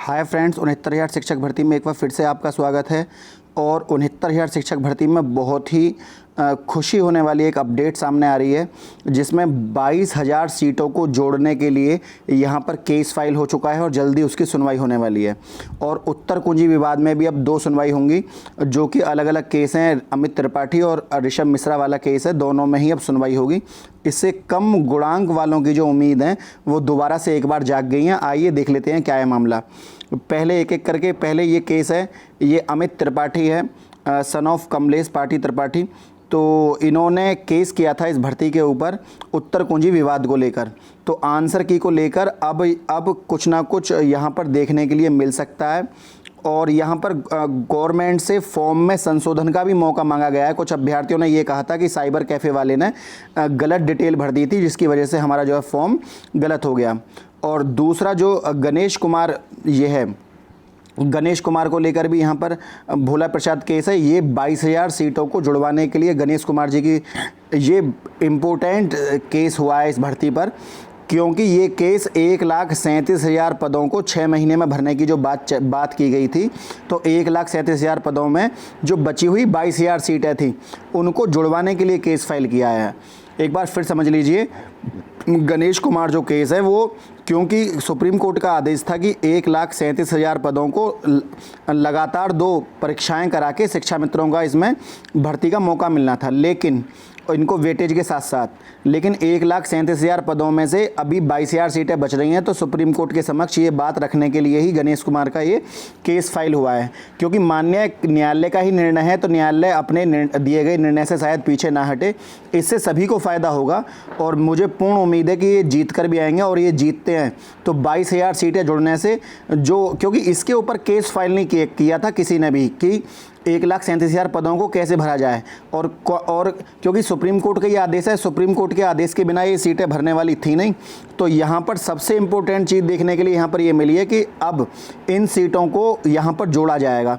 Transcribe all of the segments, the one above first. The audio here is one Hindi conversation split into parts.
हाय फ्रेंड्स, 69,000 शिक्षक भर्ती में एक बार फिर से आपका स्वागत है। और 69,000 शिक्षक भर्ती में बहुत ही खुशी होने वाली एक अपडेट सामने आ रही है, जिसमें 22,000 सीटों को जोड़ने के लिए यहाँ पर केस फाइल हो चुका है और जल्दी उसकी सुनवाई होने वाली है। और उत्तर कुंजी विवाद में भी अब 2 सुनवाई होंगी, जो कि अलग अलग केस हैं। अमित त्रिपाठी और ऋषभ मिश्रा वाला केस है, दोनों में ही अब सुनवाई होगी। इससे कम गुणांक वालों की जो उम्मीद है वो दोबारा से एक बार जाग गई हैं। आइए देख लेते हैं क्या है मामला। पहले एक एक करके, पहले ये केस है, ये अमित त्रिपाठी है, सन ऑफ कमलेश पाठी त्रिपाठी। तो इन्होंने केस किया था इस भर्ती के ऊपर उत्तर कुंजी विवाद को लेकर। तो आंसर की को लेकर अब कुछ ना कुछ यहाँ पर देखने के लिए मिल सकता है। और यहाँ पर गवर्नमेंट से फॉर्म में संशोधन का भी मौका मांगा गया है। कुछ अभ्यर्थियों ने ये कहा था कि साइबर कैफ़े वाले ने गलत डिटेल भर दी थी, जिसकी वजह से हमारा जो है फॉर्म गलत हो गया। और दूसरा जो गणेश कुमार ये है, गणेश कुमार को लेकर भी यहाँ पर भोला प्रसाद केस है। ये 22,000 सीटों को जुड़वाने के लिए गणेश कुमार जी की ये इम्पोर्टेंट केस हुआ है इस भर्ती पर, क्योंकि ये केस 1,37,000 पदों को 6 महीने में भरने की जो बात की गई थी। तो 1,37,000 पदों में जो बची हुई 22,000 सीटें थी, उनको जुड़वाने के लिए केस फाइल किया है। एक बार फिर समझ लीजिए, गणेश कुमार जो केस है वो, क्योंकि सुप्रीम कोर्ट का आदेश था कि 1,37,000 पदों को लगातार 2 परीक्षाएं करा के शिक्षा मित्रों का इसमें भर्ती का मौका मिलना था, लेकिन इनको वेटेज के साथ साथ, लेकिन 1,37,000 पदों में से अभी 22,000 सीटें बच रही हैं। तो सुप्रीम कोर्ट के समक्ष ये बात रखने के लिए ही गणेश कुमार का ये केस फाइल हुआ है, क्योंकि माननीय न्यायालय का ही निर्णय है, तो न्यायालय अपने दिए गए निर्णय से शायद पीछे ना हटे। इससे सभी को फ़ायदा होगा और मुझे पूर्ण उम्मीद है कि ये जीत कर भी आएंगे। और ये जीतते हैं तो 22,000 सीटें जुड़ने से, जो क्योंकि इसके ऊपर केस फाइल नहीं किया था किसी ने भी कि 1,37,000 पदों को कैसे भरा जाए। और क्योंकि सुप्रीम कोर्ट का ये आदेश है, सुप्रीम कोर्ट के आदेश के बिना ये सीटें भरने वाली थी नहीं। तो यहाँ पर सबसे इम्पोर्टेंट चीज़ देखने के लिए यहाँ पर ये मिली है कि अब इन सीटों को यहाँ पर जोड़ा जाएगा।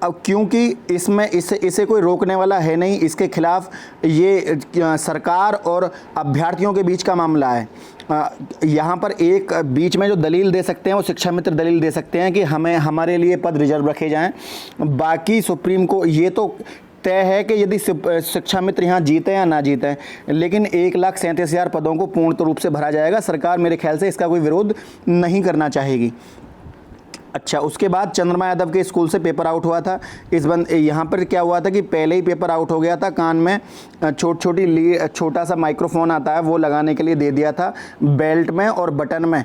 अब क्योंकि इसमें इसे कोई रोकने वाला है नहीं, इसके खिलाफ ये सरकार और अभ्यर्थियों के बीच का मामला है। यहाँ पर एक बीच में जो दलील दे सकते हैं वो शिक्षा मित्र दलील दे सकते हैं कि हमारे लिए पद रिजर्व रखे जाएं। बाकी सुप्रीम को ये तो तय है कि यदि शिक्षा मित्र यहाँ जीते या ना जीते, लेकिन 1,37,000 पदों को पूर्ण रूप से भरा जाएगा। सरकार मेरे ख्याल से इसका कोई विरोध नहीं करना चाहेगी। अच्छा, उसके बाद चंद्रमा यादव के स्कूल से पेपर आउट हुआ था। यहाँ पर क्या हुआ था कि पहले ही पेपर आउट हो गया था। कान में छोटा सा माइक्रोफोन आता है, वो लगाने के लिए दे दिया था। बेल्ट में और बटन में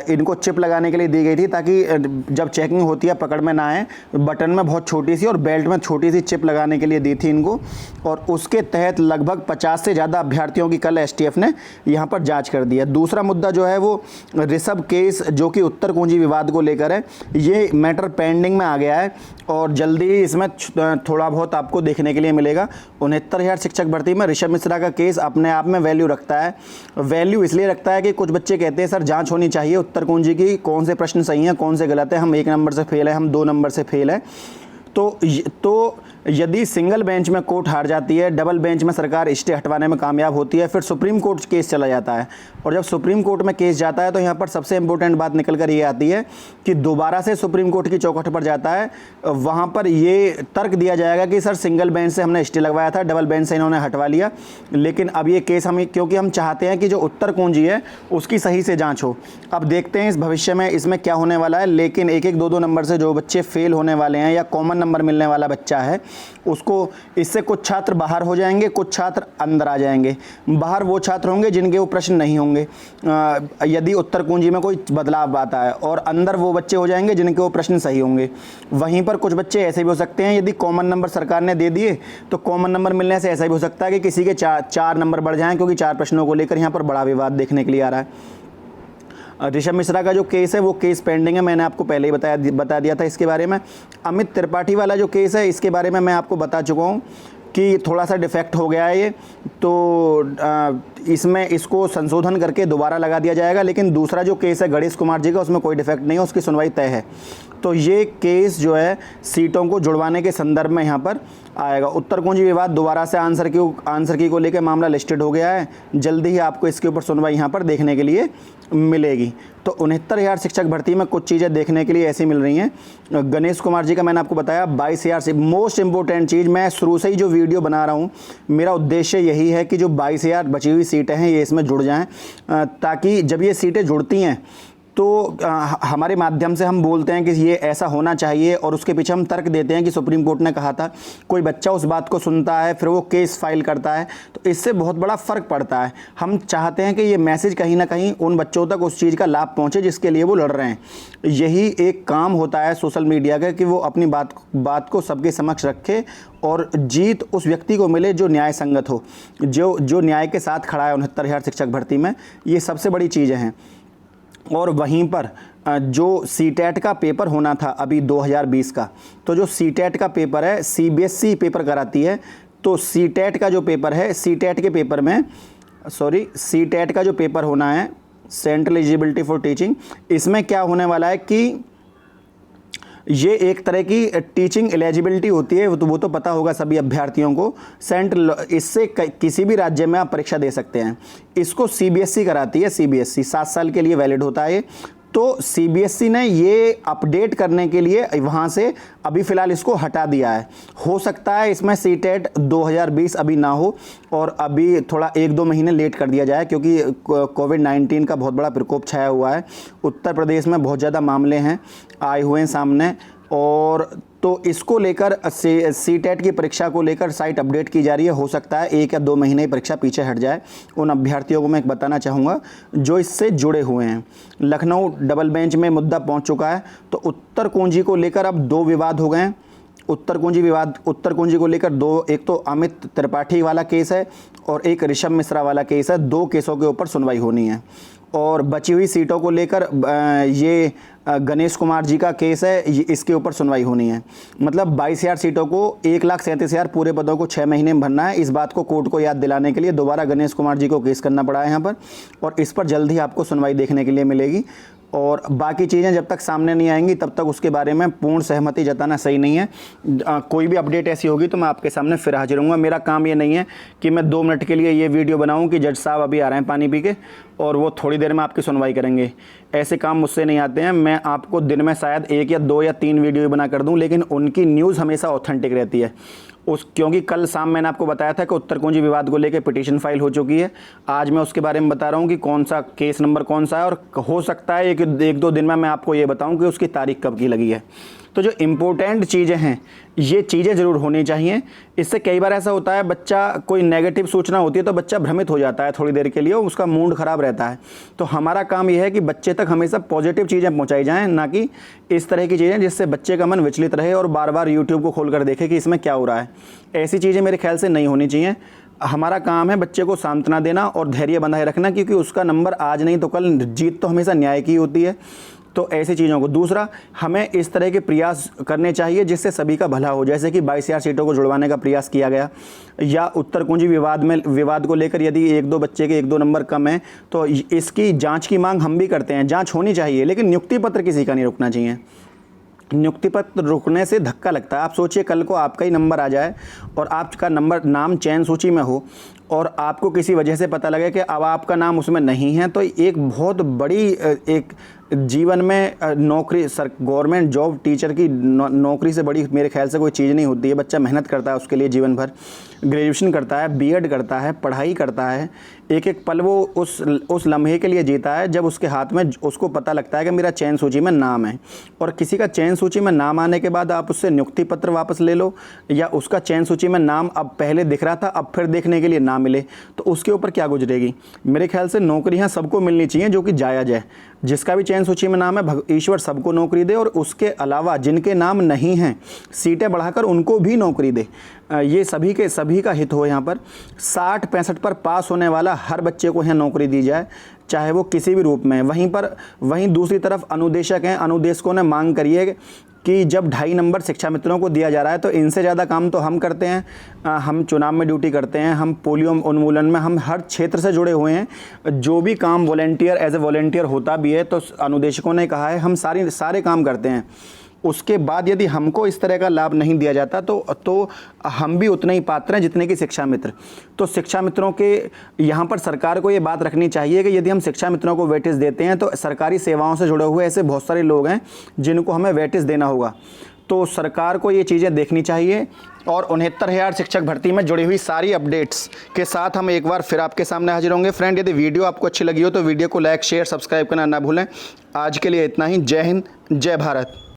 इनको चिप लगाने के लिए दी गई थी, ताकि जब चेकिंग होती है पकड़ में ना आए। बटन में बहुत छोटी सी और बेल्ट में छोटी सी चिप लगाने के लिए दी थी इनको। और उसके तहत लगभग 50 से ज़्यादा अभ्यर्थियों की कल STF ने यहाँ पर जाँच कर दी है। दूसरा मुद्दा जो है वो ऋषभ केस, जो कि उत्तर कुंजी विवाद को लेकर है। ये मैटर पेंडिंग में आ गया है और जल्दी ही इसमें थोड़ा बहुत आपको देखने के लिए मिलेगा। 69,000 शिक्षक भर्ती में ऋषभ मिश्रा का केस अपने आप में वैल्यू रखता है। वैल्यू इसलिए रखता है कि कुछ बच्चे कहते हैं सर जांच होनी चाहिए उत्तर कुंजी की, कौन से प्रश्न सही हैं कौन से गलत है, हम 1 नंबर से फेल है, हम 2 नंबर से फेल है। तो यदि सिंगल बेंच में कोर्ट हार जाती है, डबल बेंच में सरकार स्टे हटवाने में कामयाब होती है, फिर सुप्रीम कोर्ट केस चला जाता है। और जब सुप्रीम कोर्ट में केस जाता है तो यहाँ पर सबसे इंपॉर्टेंट बात निकल कर ये आती है कि दोबारा से सुप्रीम कोर्ट की चौखट पर जाता है। वहाँ पर ये तर्क दिया जाएगा कि सर सिंगल बेंच से हमने स्टे लगवाया था, डबल बेंच से इन्होंने हटवा लिया, लेकिन अब ये केस क्योंकि हम चाहते हैं कि जो उत्तर कुंजी है उसकी सही से जाँच हो। अब देखते हैं इस भविष्य में इसमें क्या होने वाला है। लेकिन 1-1, 2-2 नंबर से जो बच्चे फेल होने वाले हैं या कॉमन नंबर मिलने वाला बच्चा है, उसको इससे कुछ छात्र बाहर हो जाएंगे, कुछ छात्र अंदर आ जाएंगे। बाहर वो छात्र होंगे जिनके वो प्रश्न नहीं होंगे यदि उत्तर कुंजी में कोई बदलाव आता है, और अंदर वो बच्चे हो जाएंगे जिनके वो प्रश्न सही होंगे। वहीं पर कुछ बच्चे ऐसे भी हो सकते हैं, यदि कॉमन नंबर सरकार ने दे दिए तो कॉमन नंबर मिलने से ऐसा भी हो सकता है कि किसी के 4 नंबर बढ़ जाएं, क्योंकि 4 प्रश्नों को लेकर यहाँ पर बड़ा विवाद देखने के लिए आ रहा है। ऋषभ मिश्रा का जो केस है वो केस पेंडिंग है, मैंने आपको पहले ही बता दिया था इसके बारे में। अमित त्रिपाठी वाला जो केस है इसके बारे में मैं आपको बता चुका हूँ कि थोड़ा सा डिफेक्ट हो गया है ये। तो इसमें इसको संशोधन करके दोबारा लगा दिया जाएगा। लेकिन दूसरा जो केस है गणेश कुमार जी का, उसमें कोई डिफेक्ट नहीं है, उसकी सुनवाई तय है। तो ये केस जो है सीटों को जुड़वाने के संदर्भ में यहाँ पर आएगा। उत्तर कुंज विवाद दोबारा से आंसर की को लेकर मामला लिस्टेड हो गया है। जल्दी ही आपको इसके ऊपर सुनवाई यहाँ पर देखने के लिए मिलेगी। तो 69,000 शिक्षक भर्ती में कुछ चीज़ें देखने के लिए ऐसी मिल रही हैं। गणेश कुमार जी का मैंने आपको बताया 22,000 से मोस्ट इंपॉर्टेंट चीज़, मैं शुरू से ही जो वीडियो बना रहा हूँ मेरा उद्देश्य यही है कि जो 22,000 बची हुई सीटें हैं ये इसमें जुड़ जाएँ, ताकि जब ये सीटें जुड़ती हैं तो हमारे माध्यम से हम बोलते हैं कि ये ऐसा होना चाहिए और उसके पीछे हम तर्क देते हैं कि सुप्रीम कोर्ट ने कहा था। कोई बच्चा उस बात को सुनता है, फिर वो केस फाइल करता है, तो इससे बहुत बड़ा फ़र्क पड़ता है। हम चाहते हैं कि ये मैसेज कहीं ना कहीं उन बच्चों तक उस चीज़ का लाभ पहुँचे जिसके लिए वो लड़ रहे हैं। यही एक काम होता है सोशल मीडिया का कि वो अपनी बात को सबके समक्ष रखे और जीत उस व्यक्ति को मिले जो न्याय संगत हो, जो न्याय के साथ खड़ा है 69,000 शिक्षक भर्ती में। ये सबसे बड़ी चीज़ें हैं। और वहीं पर जो सीटेट का पेपर होना था अभी 2020 का, तो जो सीटेट का पेपर है सीबीएसई पेपर कराती है। तो सीटेट का जो पेपर है, सीटेट के पेपर में सीटेट का जो पेपर होना है सेंट्रल एलिजिबिलिटी फॉर टीचिंग, इसमें क्या होने वाला है कि ये एक तरह की टीचिंग एलिजिबिलिटी होती है, वो तो पता होगा सभी अभ्यर्थियों को। सेंट्रल इससे किसी भी राज्य में आप परीक्षा दे सकते हैं। इसको सीबीएसई कराती है। सीबीएसई 7 साल के लिए वैलिड होता है। तो सीबीएसई ने ये अपडेट करने के लिए वहाँ से अभी फ़िलहाल इसको हटा दिया है। हो सकता है इसमें सीटेट 2020 अभी ना हो और अभी थोड़ा 1-2 महीने लेट कर दिया जाए, क्योंकि कोविड-19 का बहुत बड़ा प्रकोप छाया हुआ है। उत्तर प्रदेश में बहुत ज़्यादा मामले हैं आए हुए हैं सामने, और तो इसको लेकर सीटेट की परीक्षा को लेकर साइट अपडेट की जा रही है। हो सकता है 1 या 2 महीने की परीक्षा पीछे हट जाए। उन अभ्यर्थियों को मैं एक बताना चाहूँगा जो इससे जुड़े हुए हैं। लखनऊ डबल बेंच में मुद्दा पहुँच चुका है। तो उत्तर कुंजी को लेकर अब 2 विवाद हो गए हैं। उत्तर कुंजी को लेकर 2, एक तो अमित त्रिपाठी वाला केस है और एक ऋषभ मिश्रा वाला केस है। 2 केसों के ऊपर सुनवाई होनी है। और बची हुई सीटों को लेकर ये गणेश कुमार जी का केस है, इसके ऊपर सुनवाई होनी है। मतलब 22,000 सीटों को 1,37,000 पूरे पदों को 6 महीने में भरना है। इस बात को कोर्ट को याद दिलाने के लिए दोबारा गणेश कुमार जी को केस करना पड़ा है यहाँ पर, और इस पर जल्द ही आपको सुनवाई देखने के लिए मिलेगी। और बाकी चीज़ें जब तक सामने नहीं आएंगी तब तक उसके बारे में पूर्ण सहमति जताना सही नहीं है। कोई भी अपडेट ऐसी होगी तो मैं आपके सामने फिर हाजिर हूँगा। मेरा काम ये नहीं है कि मैं 2 मिनट के लिए ये वीडियो बनाऊँ कि जज साहब अभी आ रहे हैं पानी पी के और वो थोड़ी देर में आपकी सुनवाई करेंगे। ऐसे काम मुझसे नहीं आते हैं। मैं आपको दिन में शायद 1 या 2 या 3 वीडियो बना कर दूँ, लेकिन उनकी न्यूज़ हमेशा ऑथेंटिक रहती है। क्योंकि कल शाम मैंने आपको बताया था कि उत्तर कुंजी विवाद को लेकर पिटीशन फाइल हो चुकी है। आज मैं उसके बारे में बता रहा हूँ कि कौन सा केस नंबर कौन सा है, और हो सकता है कि 1-2 दिन में मैं आपको ये बताऊँ कि उसकी तारीख कब की लगी है। तो जो इम्पोर्टेंट चीज़ें हैं ये चीज़ें ज़रूर होनी चाहिए। इससे कई बार ऐसा होता है, बच्चा कोई नेगेटिव सूचना होती है तो बच्चा भ्रमित हो जाता है थोड़ी देर के लिए, उसका मूड ख़राब रहता है। तो हमारा काम यह है कि बच्चे तक हमेशा पॉजिटिव चीज़ें पहुंचाई जाएं, ना कि इस तरह की चीज़ें जिससे बच्चे का मन विचलित रहे और बार बार यूट्यूब को खोल कर देखे कि इसमें क्या हो रहा है। ऐसी चीज़ें मेरे ख्याल से नहीं होनी चाहिए। हमारा काम है बच्चे को सांत्वना देना और धैर्य बनाए रखना, क्योंकि उसका नंबर आज नहीं तो कल, जीत तो हमेशा न्याय की होती है। तो ऐसी चीज़ों को, दूसरा हमें इस तरह के प्रयास करने चाहिए जिससे सभी का भला हो। जैसे कि 22,000 सीटों को जुड़वाने का प्रयास किया गया, या उत्तर कुंजी विवाद को लेकर यदि 1-2 बच्चे के 1-2 नंबर कम है तो इसकी जांच की मांग हम भी करते हैं। जांच होनी चाहिए, लेकिन नियुक्ति पत्र किसी का नहीं रुकना चाहिए। नियुक्ति पत्र रुकने से धक्का लगता है। आप सोचिए कल को आपका ही नंबर आ जाए और आपका नाम चयन सूची में हो और आपको किसी वजह से पता लगे कि अब आपका नाम उसमें नहीं है, तो एक बहुत बड़ी एक जीवन में नौकरी, गवर्नमेंट जॉब, टीचर की नौकरी से बड़ी मेरे ख्याल से कोई चीज़ नहीं होती है। बच्चा मेहनत करता है उसके लिए जीवन भर, ग्रेजुएशन करता है, बीएड करता है, पढ़ाई करता है, एक एक पल वो उस लम्हे के लिए जीता है जब उसके हाथ में उसको पता लगता है कि मेरा चयन सूची में नाम है। और किसी का चयन सूची में नाम आने के बाद आप उससे नियुक्ति पत्र वापस ले लो, या उसका चयन सूची में नाम अब पहले दिख रहा था अब फिर देखने के लिए ना मिले, तो उसके ऊपर क्या गुजरेगी। मेरे ख्याल से नौकरियां सबको मिलनी चाहिए जो कि जायज़ है। जिसका भी चयन सूची में नाम है ईश्वर सबको नौकरी दे, और उसके अलावा जिनके नाम नहीं हैं सीटें बढ़ाकर उनको भी नौकरी दे। ये सभी का हित हो। यहाँ पर 60-65 पर पास होने वाला हर बच्चे को यहाँ नौकरी दी जाए, चाहे वो किसी भी रूप में। वहीं दूसरी तरफ अनुदेशक हैं, अनुदेशकों ने मांग करी है कि जब 2.5 नंबर शिक्षा मित्रों को दिया जा रहा है तो इनसे ज़्यादा काम तो हम करते हैं। हम चुनाव में ड्यूटी करते हैं, हम पोलियो उन्मूलन में, हम हर क्षेत्र से जुड़े हुए हैं। जो भी काम वॉलेंटियर एज ए वॉलेंटियर होता भी है तो अनुदेशकों ने कहा है हम सारे काम करते हैं। उसके बाद यदि हमको इस तरह का लाभ नहीं दिया जाता तो हम भी उतने ही पात्र हैं जितने कि शिक्षा मित्र। तो शिक्षा मित्रों के यहाँ पर सरकार को ये बात रखनी चाहिए कि यदि हम शिक्षा मित्रों को वेटेज देते हैं तो सरकारी सेवाओं से जुड़े हुए ऐसे बहुत सारे लोग हैं जिनको हमें वेटेज देना होगा। तो सरकार को ये चीज़ें देखनी चाहिए। और 69,000 शिक्षक भर्ती में जुड़ी हुई सारी अपडेट्स के साथ हम एक बार फिर आपके सामने हाजिर होंगे। फ्रेंड, यदि वीडियो आपको अच्छी लगी हो तो वीडियो को लाइक, शेयर, सब्सक्राइब करना ना भूलें। आज के लिए इतना ही। जय हिंद, जय भारत।